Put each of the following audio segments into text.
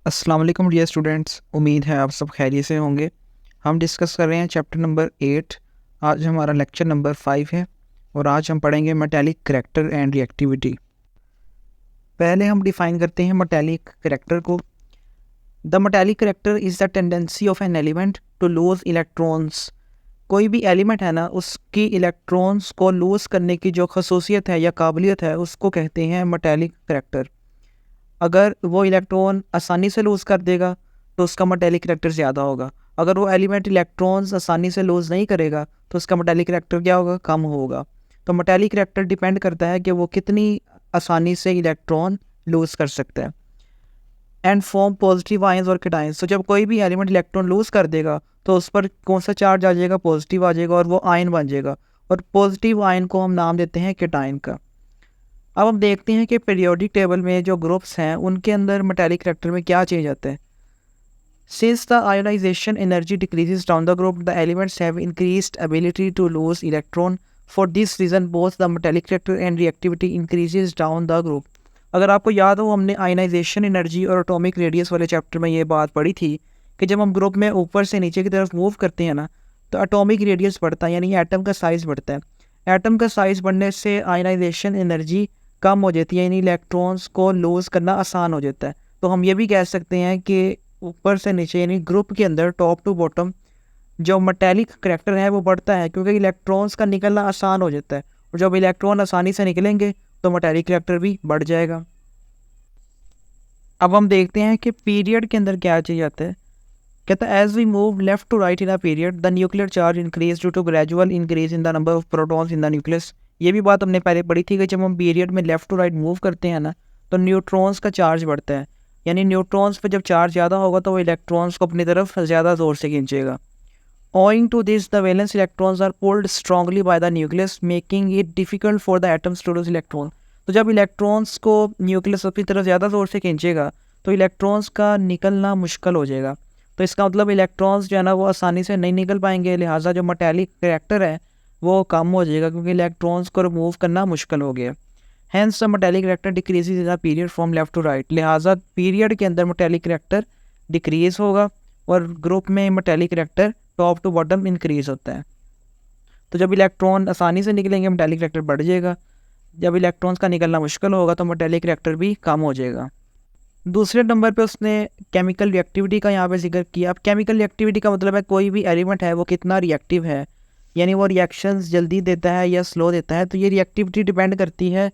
अस्सलाम वालेकुम dear students, उम्मीद है आप सब खैरियत से होंगे। हम डिस्कस कर रहे हैं चैप्टर नंबर 8। आज हमारा लेक्चर नंबर 5 है और आज हम पढ़ेंगे मेटालिक करैक्टर एंड रिएक्टिविटी। पहले हम डिफ़ाइन करते हैं मेटालिक करैक्टर को। The metallic character is the tendency of an element to lose electrons. कोई भी एलिमेंट है ना, उसकी इलेक्ट्रॉन्स को लूज़ करने की जो खसूसियत है या काबिलियत है, उसको कहते हैं मेटालिक करैक्टर। अगर वो इलेक्ट्रॉन आसानी से लूज़ कर देगा तो उसका मेटालिक करैक्टर ज़्यादा होगा। अगर वो एलिमेंट इलेक्ट्रॉन्स आसानी से लूज़ नहीं करेगा तो उसका मेटालिक करैक्टर क्या होगा? कम होगा। तो मेटालिक करैक्टर डिपेंड करता है कि वो कितनी आसानी से इलेक्ट्रॉन लूज़ कर सकता है। एंड फॉर्म पॉजिटिव आयंस और कैटायंस। तो जब कोई भी एलिमेंट इलेक्ट्रॉन लूज़ कर देगा तो उस पर कौन सा चार्ज आ जाएगा? पॉजिटिव आ जाएगा और वो आयन बन जाएगा, और पॉजिटिव आयन को हम नाम देते हैं कैटायन का। अब हम देखते हैं कि पीरियोडिक टेबल में जो ग्रुप्स हैं उनके अंदर मेटालिक करैक्टर में क्या चेंज आता है। Since the ionisation energy decreases down the group, the elements have increased ability to lose electron. For this reason both the metallic character and reactivity increases down the group. अगर आपको याद हो, हमने ionisation energy और atomic radius वाले chapter में ये बात पढ़ी थी कि जब हम ग्रुप में ऊपर से नीचे की तरफ मूव करते हैं ना, तो एटॉमिक रेडियस बढ़ता है, यानी एटम का साइज़ बढ़ता है। एटम का साइज़ बढ़ने से आयोनाइजेशन एनर्जी कम हो जाती है, यानी इलेक्ट्रॉन्स को लूज़ करना आसान हो जाता है। तो हम ये भी कह सकते हैं कि ऊपर से नीचे यानी ग्रुप के अंदर टॉप टू बॉटम जो मेटालिक करैक्टर है वो बढ़ता है, क्योंकि इलेक्ट्रॉन्स का निकलना आसान हो जाता है, और जब इलेक्ट्रॉन आसानी से निकलेंगे तो मेटालिक करैक्टर भी बढ़ जाएगा। अब हम देखते हैं कि पीरियड के अंदर क्या चीज़ आता है। कहता है as we move left to right in a period the nuclear charge increase due to gradual increase in the number of protons in the nucleus. ये भी बात हमने पहले पढ़ी थी कि जब हम पीरियड में लेफ्ट टू राइट मूव करते हैं ना, तो न्यूट्रॉन्स का चार्ज बढ़ता है, यानी न्यूट्रॉन्स पर जब चार्ज ज़्यादा होगा तो वो इलेक्ट्रॉन्स को अपनी तरफ ज़्यादा ज़ोर से खींचेगा। Owing to this, the valence electrons are pulled strongly by the nucleus, making it difficult for the atoms to lose electron. तो जब इलेक्ट्रॉन्स को न्यूक्लियस अपनी तरफ ज़्यादा ज़ोर से खींचेगा तो इलेक्ट्रॉन्स का निकलना मुश्किल हो जाएगा। तो इसका मतलब इलेक्ट्रॉन्स जो है ना वो आसानी से नहीं निकल पाएंगे, लिहाजा जो मेटालिक करैक्टर है वो कम हो जाएगा, क्योंकि इलेक्ट्रॉन्स को रिमूव करना मुश्किल हो गया। Hence the metallic character decreases in the period from left to right. लिहाजा पीरियड के अंदर मेटालिक करैक्टर डिक्रीज होगा और ग्रुप में metallic character top to bottom increase होता है। तो जब इलेक्ट्रॉन आसानी से निकलेंगे मेटालिक करैक्टर बढ़ जाएगा, जब इलेक्ट्रॉन्स का निकलना मुश्किल होगा तो मेटालिक करैक्टर भी कम हो जाएगा। दूसरे नंबर पे उसने केमिकल रिएक्टिविटी का यहाँ पे जिक्र किया। अब केमिकल रिएक्टिविटी का मतलब है कोई भी एलिमेंट है वो कितना रिएक्टिव है, यानी वो रिएक्शंस जल्दी देता है या स्लो देता है। तो ये रिएक्टिविटी डिपेंड करती है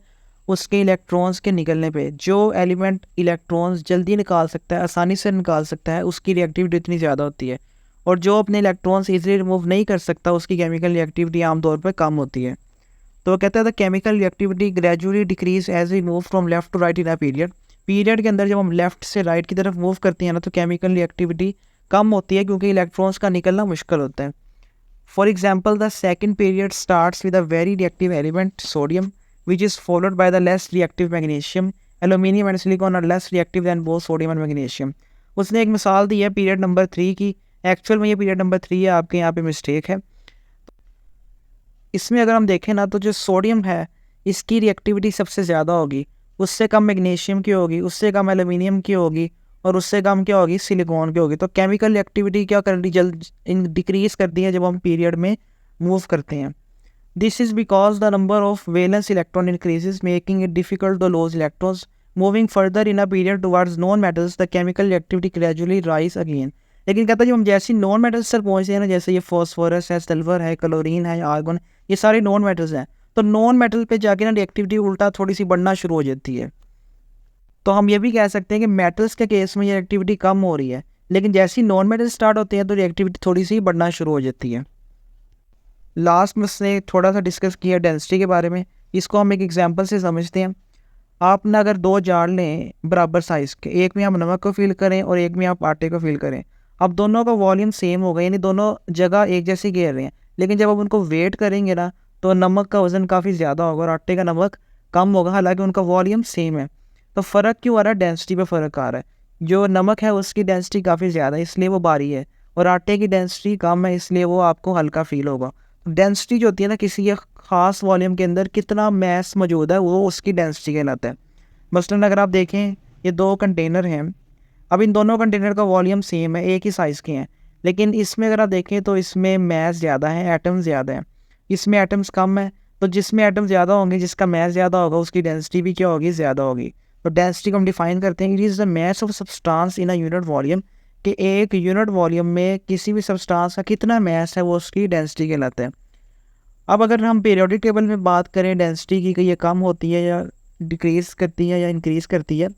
उसके इलेक्ट्रॉन्स के निकलने पे। जो एलिमेंट इलेक्ट्रॉन्स जल्दी निकाल सकता है, आसानी से निकाल सकता है, उसकी रिएक्टिविटी इतनी ज़्यादा होती है, और जो अपने इलेक्ट्रॉन्स ईजिली रिमूव नहीं कर सकता उसकी केमिकल रिएक्टिविटी आमतौर पर कम होती है। तो वो कहता है the chemical reactivity gradually decrease as we move from left to right in a period. Period के अंदर जब हम लेफ्ट से राइट की तरफ मूव करते हैं ना, तो केमिकल रिएक्टिविटी कम होती है, क्योंकि इलेक्ट्रॉन्स का निकलना मुश्किल होता है। For example the second period starts with a very reactive element sodium which is followed by the less reactive magnesium. Aluminium and silicon are less reactive than both sodium and magnesium. उसने एक मिसाल दी है period number 3 की। Actual में ये period number 3 है, आपके यहाँ पे मिस्टेक है। इसमें अगर हम देखें ना, तो जो सोडियम है इसकी रिएक्टिविटी सबसे ज़्यादा होगी, उससे कम मैग्नीशियम की होगी, उससे कम एल्यूमिनियम की होगी, और उससे कम क्या होगी? सिलिकॉन की होगी। तो केमिकल रिएक्टिविटी क्या कर दी? जल्द डिक्रीज़ कर दी है जब हम पीरियड में मूव करते हैं। This is because the number of valence electron increases making it difficult to lose electrons. Moving further in a period towards non metals the chemical reactivity gradually rise again. लेकिन कहता है जब हम जैसे non metals तक पहुँचते हैं ना, जैसे ये फॉस्फोरस है, सल्फर है, क्लोरीन है, आर्गन, ये सारे नॉन मेटल्स हैं, तो नॉन मेटल पे जाके ना रिएक्टिविटी उल्टा थोड़ी सी बढ़ना शुरू हो जाती है। तो हम ये भी कह सकते हैं कि मेटल्स के केस में ये रिएक्टिविटी कम हो रही है, लेकिन जैसे ही नॉन मेटल स्टार्ट होते हैं तो रिएक्टिविटी थोड़ी सी बढ़ना शुरू हो जाती है। लास्ट में उसने थोड़ा सा डिस्कस किया डेंसिटी के बारे में। इसको हम एक एग्जांपल से समझते हैं। आप ना अगर 2 जार लें बराबर साइज़ के, एक में आप नमक को फिल करें और एक में आप आटे को फिल करें, अब दोनों का वॉल्यूम सेम होगा, यानी दोनों जगह एक जैसी घेर रहे हैं, लेकिन जब आप उनको वेट करेंगे ना, तो नमक का वज़न काफ़ी ज़्यादा होगा और आटे का नमक कम होगा, हालांकि उनका वॉल्यूम सेम है। तो फ़र्क क्यों आ रहा है? डेंसिटी पे फ़र्क आ रहा है। जो नमक है उसकी डेंसिटी काफ़ी ज़्यादा है, इसलिए वो भारी है, और आटे की डेंसिटी कम है, इसलिए वो आपको हल्का फील होगा। डेंसिटी जो होती है ना, किसी एक ख़ास वॉल्यूम के अंदर कितना मैस मौजूद है वो उसकी डेंसिटी कहलाता है। मसलन अगर आप देखें, ये 2 कंटेनर हैं, अब इन दोनों कंटेनर का वॉल्यूम सेम है, एक ही साइज़ के हैं, लेकिन इसमें अगर आप देखें तो इसमें मैस ज़्यादा है, एटम्स ज़्यादा हैं, इसमें एटम्स कम है। तो जिसमें एटम ज़्यादा होंगे, जिसका मैस ज़्यादा होगा, उसकी डेंसिटी भी क्या होगी, ज़्यादा होगी। तो डेंसिटी को हम डिफाइन करते हैं, it is the mass of substance in a unit volume, कि एक यूनिट वॉल्यूम में किसी भी सब्सटेंस का कितना मैस है वो उसकी डेंसिटी कहलाता है। अब अगर हम पीरियोडिक टेबल में बात करें डेंसिटी की, कि ये कम होती है या डिक्रीज़ करती है या इंक्रीज़ करती है।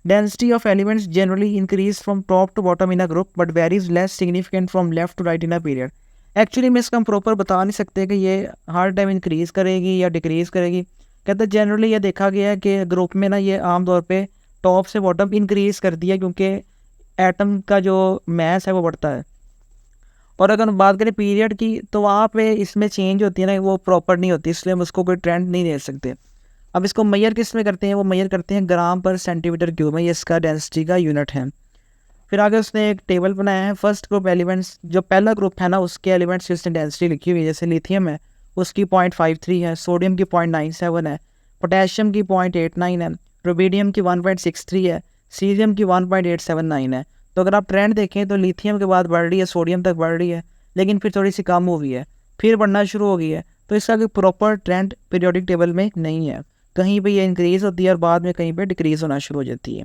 Density of elements generally increase from top to bottom in a group but varies less significant from left to right in a period. Actually में इसका हम प्रॉपर बता नहीं सकते कि ये हर टाइम इंक्रीज़ करेगी या डिक्रीज़ करेगी। कहते हैं जनरली ये देखा गया है कि ग्रुप में ना ये आमतौर पे टॉप से बॉटम इंक्रीज़ करती है, क्योंकि एटम का जो मैस है वो बढ़ता है। और अगर हम बात करें पीरियड की, तो वहाँ पे इसमें चेंज होती है ना, वो प्रॉपर नहीं होती, इसलिए हम उसको कोई ट्रेंड नहीं दे सकते। अब इसको मेजर किस में करते हैं, वो मेजर करते हैं ग्राम पर सेंटीमीटर क्यूब में, ये इसका डेंसिटी का यूनिट है। फिर आगे उसने एक टेबल बनाया है, फर्स्ट ग्रुप एलिमेंट्स, जो पहला ग्रुप है ना उसके एलिमेंट्स की उसने डेंसिटी लिखी हुई है। जैसे लिथियम है उसकी 0.53 है, सोडियम की 0.97 है, पोटेशियम की 0.89 है, रुबीडियम की 1.63 है, सीजियम की 1.879 है। तो अगर आप ट्रेंड देखें तो लिथियम के बाद बढ़ रही है, सोडियम तक बढ़ रही है, लेकिन फिर थोड़ी सी कम हो गई है, फिर बढ़ना शुरू हो गई है। तो इसका कोई प्रॉपर ट्रेंड पीरियोडिक टेबल में नहीं है, कहीं पे ये इंक्रीज़ होती है और बाद में कहीं पे डिक्रीज़ होना शुरू हो जाती है।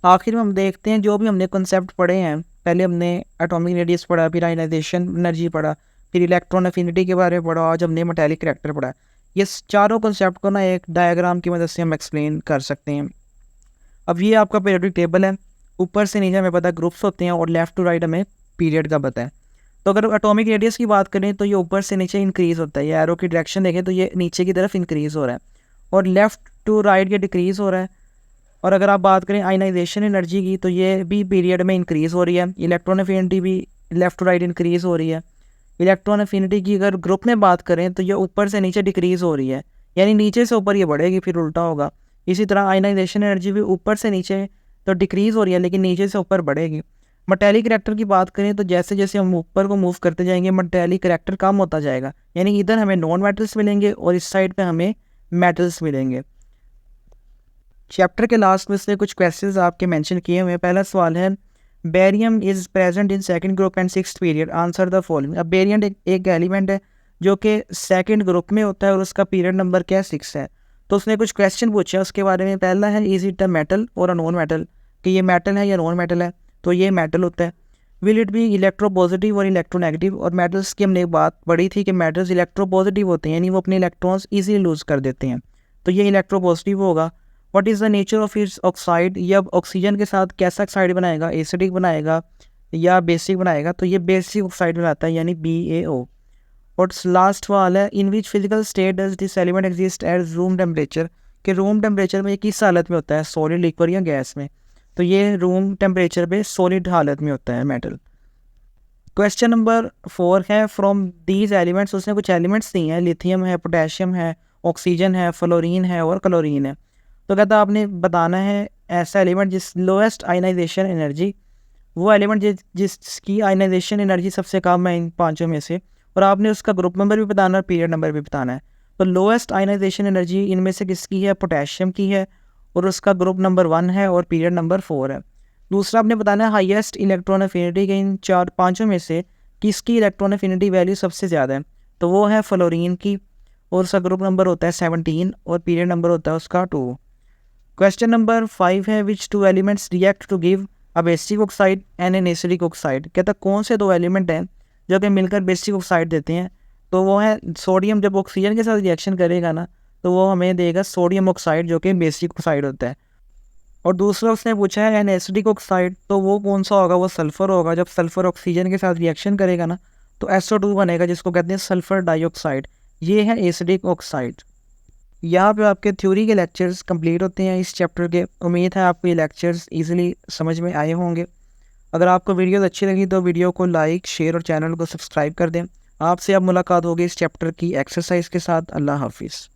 आखिर में हम देखते हैं जो भी हमने कॉन्सेप्ट पढ़े हैं, पहले हमने एटॉमिक रेडियस पढ़ा, फिर आयनाइजेशन एनर्जी पढ़ा, फिर इलेक्ट्रॉन अफिनिटी के बारे में पढ़ा, आज हमने मेटालिक करैक्टर पढ़ा। ये चारों कॉन्सेप्ट को ना एक डायग्राम की मदद से हम एक्सप्लेन कर सकते हैं। अब ये आपका पीरियोडिक टेबल है, ऊपर से नीचे हमें पता है ग्रुप्स होते हैं और लेफ्ट टू राइट हमें पीरियड का पता है। तो अगर एटॉमिक रेडियस की बात करें तो ये ऊपर से नीचे इंक्रीज़ होता है, ये एरो की डायरेक्शन देखें तो ये नीचे की तरफ इंक्रीज़ हो रहा है, और लेफ़्ट टू राइट ये डिक्रीज़ हो रहा है। और अगर आप बात करें आयनाइजेशन एनर्जी की, तो ये भी पीरियड में इंक्रीज़ हो रही है, इलेक्ट्रॉन अफिनिटी भी लेफ़्ट टू राइट इंक्रीज़ हो रही है। इलेक्ट्रॉन अफिनिटी की अगर ग्रुप में बात करें तो ये ऊपर से नीचे डिक्रीज़ हो रही है, यानी नीचे से ऊपर ये बढ़ेगी, फिर उल्टा होगा। इसी तरह आयनाइजेशन एनर्जी भी ऊपर से नीचे तो डिक्रीज़ हो रही है, लेकिन नीचे से ऊपर बढ़ेगी। मेटालिक करैक्टर की बात करें तो जैसे जैसे हम ऊपर को मूव करते जाएंगे मेटालिक करैक्टर कम होता जाएगा, यानी इधर हमें नॉन मेटल्स मिलेंगे और इस साइड पे हमें मेटल्स मिलेंगे। चैप्टर के लास्ट में से कुछ क्वेश्चंस आपके मेंशन किए हुए हैं। पहला सवाल है, barium is present in second group and sixth period, answer the following. अब बेरियम एक एलिमेंट है जो कि सेकंड ग्रुप में होता है और उसका पीरियड नंबर क्या है, 6 है। तो उसने कुछ क्वेश्चन पूछे उसके बारे में। पहला है, इज इट अ मेटल और अ नॉन मेटल, कि ये मेटल है या नॉन मेटल है, तो ये मेटल होता है। Will it be electro positive और इलेक्ट्रोनेगेटिव, और मेटल्स की हमने एक बात पढ़ी थी कि मेटल्स इलेक्ट्रो पॉजिटिव होते हैं, यानी वो अपने इलेक्ट्रॉन्स ईजिली लूज कर देते हैं, तो ये इलेक्ट्रो पॉजिटिव होगा। What is the nature of its oxide, ये अब ऑक्सीजन के साथ कैसा ऑक्साइड बनाएगा, एसिडिक बनाएगा या बेसिक बनाएगा, तो ये बेसिक ऑक्साइड बनाता है, यानी BaO। और लास्ट वाला है, in which physical state does this element exist at room temperature, कि रूम टेम्परेचर में ये किस हालत में होता है, सॉलिड, लिक्विड या गैस में, तो ये रूम टेम्परेचर पे सॉलिड हालत में होता है मेटल। क्वेश्चन नंबर 4 है, फ्रॉम दीज एलिमेंट्स, उसने कुछ एलिमेंट्स दिए हैं, लिथियम है, पोटेशियम है, ऑक्सीजन है, फ्लोरीन है और क्लोरीन है। तो कहता है आपने बताना है ऐसा एलिमेंट जिस लोएस्ट आयनाइजेशन एनर्जी, वो एलिमेंट जिसकी आयनाइजेशन एनर्जी सबसे कम है इन पांचों में से, और आपने उसका ग्रुप नंबर भी बताना है, पीरियड नंबर भी बताना है। तो लोएस्ट आयनाइजेशन एनर्जी इनमें से किसकी है, पोटेशियम की है, और उसका ग्रुप नंबर 1 है और पीरियड नंबर 4 है। दूसरा आपने बताना है हाईएस्ट इलेक्ट्रॉन अफिनिटी के इन पाँचों में से किसकी इलेक्ट्रॉन अफिनिटी वैल्यू सबसे ज़्यादा है, तो वो है फ्लोरीन की, और उसका ग्रुप नंबर होता है 17 और पीरियड नंबर होता है उसका 2। क्वेश्चन नंबर 5 है, which two elements react to give a basic oxide and an acidic oxide, कहता कौन से दो एलिमेंट हैं जो कि मिलकर बेसिक ऑक्साइड देते हैं, तो वो है सोडियम, जब ऑक्सीजन के साथ रिएक्शन करेगा ना तो वो हमें देगा सोडियम ऑक्साइड जो कि बेसिक ऑक्साइड होता है। और दूसरा उसने पूछा है एन एसिडिक ऑक्साइड, तो वो कौन सा होगा, वो सल्फ़र होगा, जब सल्फ़र ऑक्सीजन के साथ रिएक्शन करेगा ना तो SO2 बनेगा, जिसको कहते हैं सल्फ़र डाइऑक्साइड, ये है एसिडिक ऑक्साइड। यहाँ पे आपके थ्योरी के लेक्चर्स कंप्लीट होते हैं इस चैप्टर के। उम्मीद है आपको ये लेक्चर्स इजीली समझ में आए होंगे। अगर आपको वीडियो अच्छी लगी तो वीडियो को लाइक, शेयर और चैनल को सब्सक्राइब कर दें। आपसे अब मुलाकात होगी इस चैप्टर की एक्सरसाइज के साथ। अल्लाह हाफिज़।